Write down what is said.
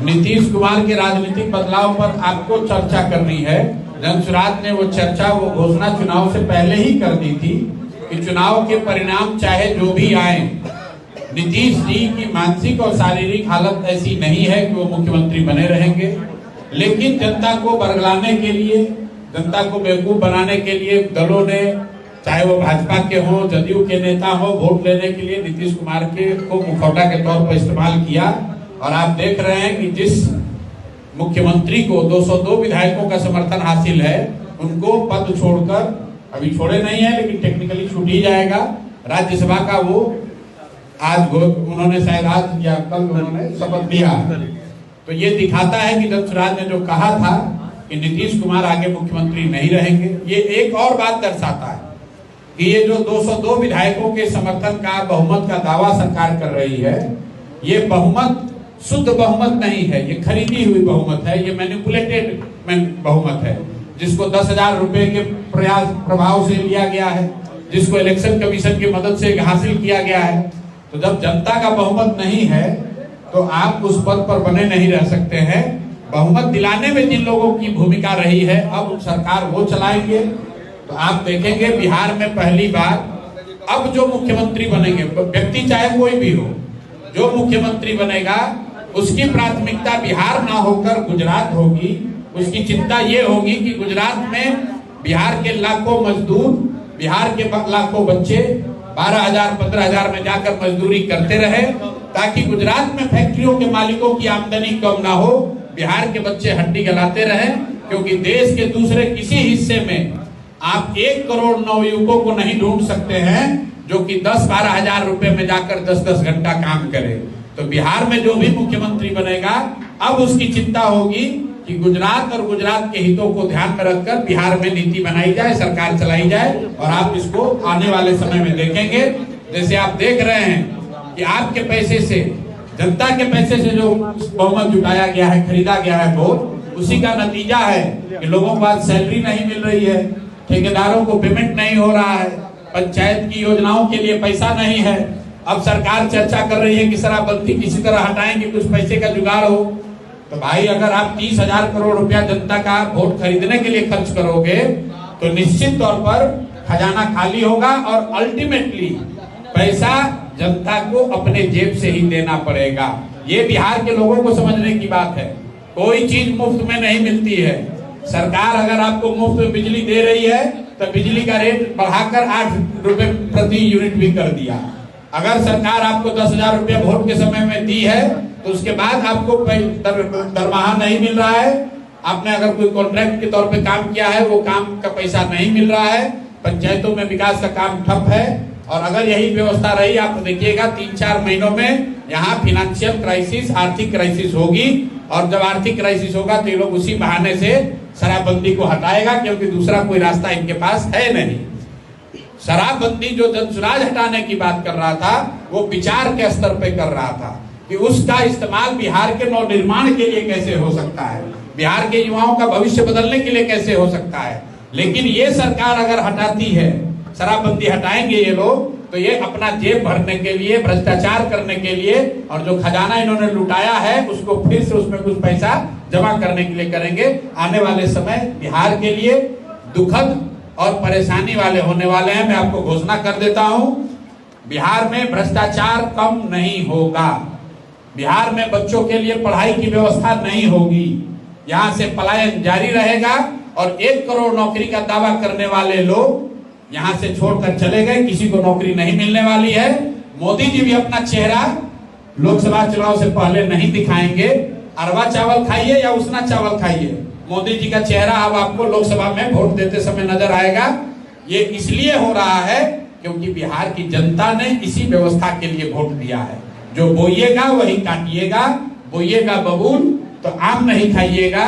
नीतीश कुमार के राजनीतिक बदलाव पर आपको चर्चा करनी है। जनसुराज ने वो चर्चा, वो घोषणा चुनाव से पहले ही कर दी थी कि चुनाव के परिणाम चाहे जो भी आए, नीतीश जी की मानसिक और शारीरिक हालत ऐसी नहीं है कि वो मुख्यमंत्री बने रहेंगे। लेकिन जनता को बरगलाने के लिए, जनता को बेवकूफ बनाने के लिए दलों ने, चाहे वो भाजपा के हो, जदयू के नेता हो, वोट लेने के लिए नीतीश कुमार को मुखौटा के तौर पर इस्तेमाल किया। और आप देख रहे हैं कि जिस मुख्यमंत्री को 202 विधायकों का समर्थन हासिल है, उनको पद छोड़कर, अभी छोड़े नहीं है लेकिन टेक्निकली छूट ही जाएगा, राज्यसभा का वो आज उन्होंने शायद आज या कल उन्होंने शपथ लिया। तो ये दिखाता है कि जनसुराज ने जो कहा था कि नीतीश कुमार आगे मुख्यमंत्री नहीं रहेंगे, ये एक और बात दर्शाता है कि ये जो 202 विधायकों के समर्थन का, बहुमत का दावा सरकार कर रही है, ये बहुमत शुद्ध बहुमत नहीं है, ये खरीदी हुई बहुमत है, ये मैनिपुलेटेड बहुमत है, जिसको 10,000 रुपए के प्रभाव से लिया गया है, जिसको इलेक्शन कमीशन की मदद से हासिल किया गया है। तो जब जनता का बहुमत नहीं है तो आप उस पद पर बने नहीं रह सकते हैं। बहुमत दिलाने में जिन लोगों की भूमिका रही है, अब सरकार वो चलाएंगे। तो आप देखेंगे बिहार में पहली बार अब जो मुख्यमंत्री बनेंगे, व्यक्ति चाहे कोई भी हो, जो मुख्यमंत्री बनेगा उसकी प्राथमिकता बिहार ना होकर गुजरात होगी। उसकी चिंता ये होगी कि गुजरात में बिहार के लाखों मजदूर, बिहार के लाखों बच्चे 12,000 15,000 में जाकर मजदूरी करते रहे, ताकि गुजरात में फैक्ट्रियों के मालिकों की आमदनी कम ना हो, बिहार के बच्चे हड्डी गलाते रहे। क्योंकि देश के दूसरे किसी हिस्से में आप 1 करोड़ नवयुवकों को नहीं ढूंढ सकते हैं जो कि 10-12 हजार रुपए में जाकर 10-10 घंटा काम करे। तो बिहार में जो भी मुख्यमंत्री बनेगा, अब उसकी चिंता होगी कि गुजरात और गुजरात के हितों को ध्यान में रखकर बिहार में नीति बनाई जाए, सरकार चलाई जाए। और आप इसको आने वाले समय में देखेंगे, जैसे आप देख रहे हैं कि आपके पैसे से, जनता के पैसे से जो बहुमत जुटाया गया है, खरीदा गया है वोट, उसी का नतीजा है कि लोगों को आज सैलरी नहीं मिल रही है, ठेकेदारों को पेमेंट नहीं हो रहा है, पंचायत की योजनाओं के लिए पैसा नहीं है। अब सरकार चर्चा कर रही है कि शराबबंदी किसी तरह हटाएंगे, कुछ पैसे का जुगाड़ हो। तो भाई अगर आप 30,000 करोड़ रुपया जनता का वोट खरीदने के लिए खर्च करोगे तो निश्चित तौर पर खजाना खाली होगा और अल्टीमेटली पैसा जनता को अपने जेब से ही देना पड़ेगा। ये बिहार के लोगों को समझने की बात है। कोई चीज मुफ्त में नहीं मिलती है। सरकार अगर आपको मुफ्त में बिजली दे रही है तो बिजली का रेट बढ़ाकर 8 रुपए प्रति यूनिट भी कर दिया। अगर सरकार आपको 10,000 रुपया वोट के समय में दी है तो उसके बाद आपको दरमाहा नहीं मिल रहा है, आपने अगर कोई कॉन्ट्रैक्ट के तौर पे काम किया है, वो काम का पैसा नहीं मिल रहा है, पंचायतों में विकास का काम ठप है। और अगर यही व्यवस्था रही, आप देखिएगा 3-4 महीनों में यहाँ फाइनेंशियल क्राइसिस, आर्थिक क्राइसिस होगी। और जब आर्थिक क्राइसिस होगा तो ये लोग उसी बहाने से शराबबंदी को हटाएगा, क्योंकि दूसरा कोई रास्ता इनके पास है नहीं। शराबबंदी जो जनसुराज हटाने की बात कर रहा था, वो विचार के स्तर पे कर रहा था कि उसका इस्तेमाल बिहार के नवनिर्माण के लिए कैसे हो सकता है, बिहार के युवाओं का भविष्य बदलने के लिए कैसे हो सकता है। लेकिन ये सरकार अगर हटाती है, शराबबंदी हटाएंगे ये लोग, तो ये अपना जेब भरने के लिए, भ्रष्टाचार करने के लिए, और जो खजाना इन्होंने लुटाया है उसको फिर से उसमें कुछ पैसा जमा करने के लिए करेंगे। आने वाले समय बिहार के लिए दुखद और परेशानी वाले होने वाले हैं। मैं आपको घोषणा कर देता हूं, बिहार में भ्रष्टाचार कम नहीं होगा, बिहार में बच्चों के लिए पढ़ाई की व्यवस्था नहीं होगी, यहाँ से पलायन जारी रहेगा। और 1 करोड़ नौकरी का दावा करने वाले लोग यहाँ से छोड़कर चले गए, किसी को नौकरी नहीं मिलने वाली है। मोदी जी भी अपना चेहरा लोकसभा चुनाव से पहले नहीं दिखाएंगे। अरवा चावल खाइए या उसना चावल खाइए, मोदी जी का चेहरा अब आपको लोकसभा में वोट देते समय नजर आएगा। ये इसलिए हो रहा है क्योंकि बिहार की जनता ने इसी व्यवस्था के लिए वोट दिया है। जो बोइएगा वही काटिएगा, बोइएगा बबूल तो आम नहीं खाइएगा।